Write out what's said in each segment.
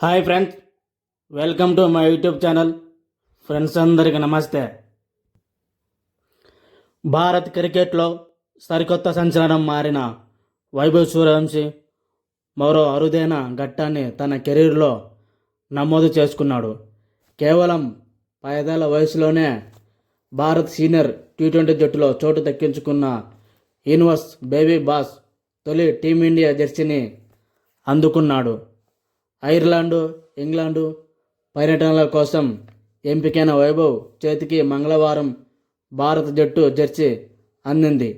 Hi friends, welcome to my YouTube channel. Friends అందరికీ నమస్తే. భారత్ క్రికెట్లో సరికొత్త సంచలనం మారిన వైభవ్ సూర్యవంశీ మరో అరుదైన ఘట్టాన్ని తన కెరీర్లో నమోదు చేసుకున్నాడు. కేవలం 15 వయసులోనే భారత్ సీనియర్ టీ20 జట్టులో చోటు దక్కించుకున్న యూనివర్స్ బేబీ బాస్ తొలి టీమిండియా జెర్సీని అందుకున్నాడు. ఐర్లాండు, ఇంగ్లాండు పర్యటనల కోసం ఎంపికైన వైభవ్ చేతికి మంగళవారం భారత జట్టు జెర్సీ అందింది.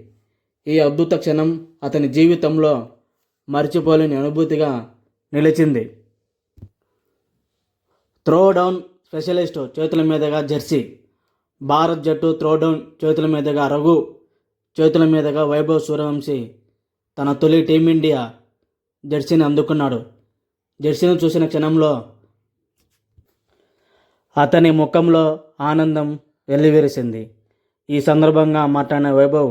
ఈ అద్భుత క్షణం అతని జీవితంలో మర్చిపోలేని అనుభూతిగా నిలిచింది. త్రోడౌన్ స్పెషలిస్ట్ చేతుల మీదుగా జెర్సీ. భారత్ జట్టు త్రోడౌన్ చేతుల మీదుగా రఘు చేతుల మీదుగా వైభవ్ సూర్యవంశీ తన తొలి టీమిండియా జెర్సీని అందుకున్నాడు. జెర్సీని చూసిన క్షణంలో అతని ముఖంలో ఆనందం వెల్లివిరిసింది. ఈ సందర్భంగా మాట్లాడిన వైభవ్,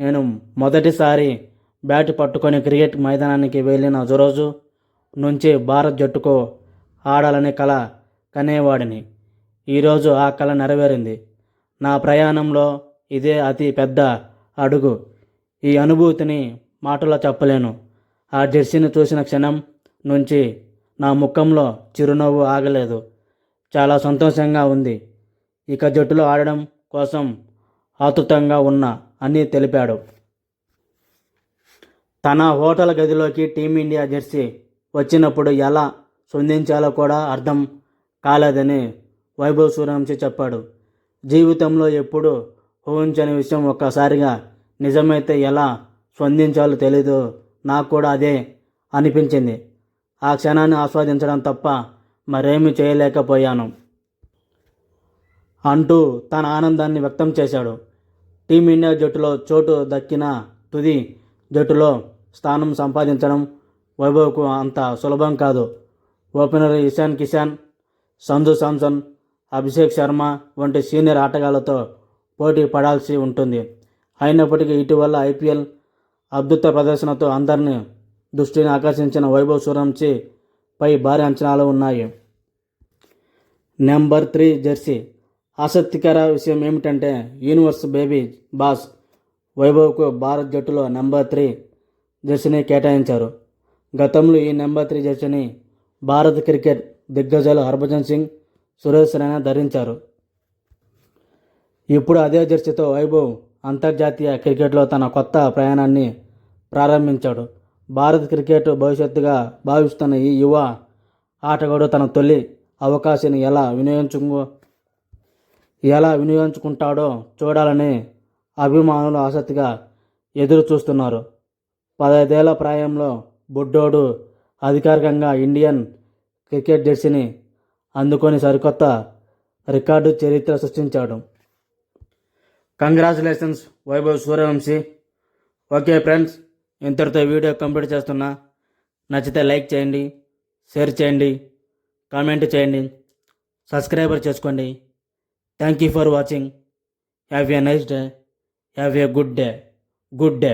నేను మొదటిసారి బ్యాట్ పట్టుకొని క్రికెట్ మైదానానికి వెళ్ళిన రోజు నుంచి భారత్ జట్టుకు ఆడాలని కల కనేవాడిని. ఈరోజు ఆ కల నెరవేరింది. నా ప్రయాణంలో ఇదే అతి పెద్ద అడుగు. ఈ అనుభూతిని మాటల్లో చెప్పలేను. ఆ జెర్సీని చూసిన క్షణం నుంచి నా ముఖంలో చిరునవ్వు ఆగలేదు. చాలా సంతోషంగా ఉంది. ఇక జట్టులో ఆడడం కోసం ఆతృతంగా ఉన్నా అని తెలిపాడు. తన హోటల్ గదిలోకి టీమిండియా జెర్సీ వచ్చినప్పుడు ఎలా స్పందించాలో కూడా అర్థం కాలేదని వైభవ్ సూర్యవంశీ చెప్పాడు. జీవితంలో ఎప్పుడు ఊహించని విషయం ఒక్కసారిగా నిజమైతే ఎలా స్పందించాలో తెలీదు. నాకు కూడా అదే అనిపించింది. ఆ క్షణాన్ని ఆస్వాదించడం తప్ప మరేమీ చేయలేకపోయాను అంటూ తన ఆనందాన్ని వ్యక్తం చేశాడు. టీమిండియా జట్టులో చోటు దక్కిన తుది జట్టులో స్థానం సంపాదించడం వైభవ్కు అంత సులభం కాదు. ఓపెనర్ ఇషాన్ కిషాన్, సంజు శాంసన్, అభిషేక్ శర్మ వంటి సీనియర్ ఆటగాళ్లతో పోటీ పడాల్సి ఉంటుంది. అయినప్పటికీ ఇటీవల ఐపీఎల్ అద్భుత ప్రదర్శనతో అందరినీ దృష్టిని ఆకర్షించిన వైభవ్ సూర్యవంశీ పై భారీ అంచనాలు ఉన్నాయి. Number 3 Jersey. ఆసక్తికర విషయం ఏమిటంటే యూనివర్స్ బేబీ బాస్ వైభవ్కు భారత్ జట్టులో నెంబర్ 3 జెర్సీని కేటాయించారు. గతంలో ఈ నెంబర్ 3 జెర్సీని భారత క్రికెట్ దిగ్గజాలు హర్భజన్ సింగ్, సురేష్ రైనా ధరించారు. ఇప్పుడు అదే జెర్సీతో వైభవ్ అంతర్జాతీయ క్రికెట్లో తన కొత్త ప్రయాణాన్ని ప్రారంభించాడు. భారత్ క్రికెట్ భవిష్యత్తుగా భావిస్తున్న ఈ యువ ఆటగాడు తన తొలి అవకాశాన్ని ఎలా వినియోగించుకుంటాడో చూడాలని అభిమానులు ఆసక్తిగా ఎదురు చూస్తున్నారు. 15 ఏళ్ల ప్రాయంలో బుడ్డోడు అధికారికంగా ఇండియన్ క్రికెట్ జెర్సీని అందుకొని సరికొత్త రికార్డు చరిత్ర సృష్టించాడు. Congratulations Vaibhav Suryavanshi. Okay friends, ఇంతటితో వీడియో కంప్లీట్ చేస్తున్నా. నచ్చితే లైక్ చేయండి, షేర్ చేయండి, కామెంట్ చేయండి, సబ్స్క్రైబర్ చేసుకోండి. Thank you for watching. Have a nice day. Have a good day.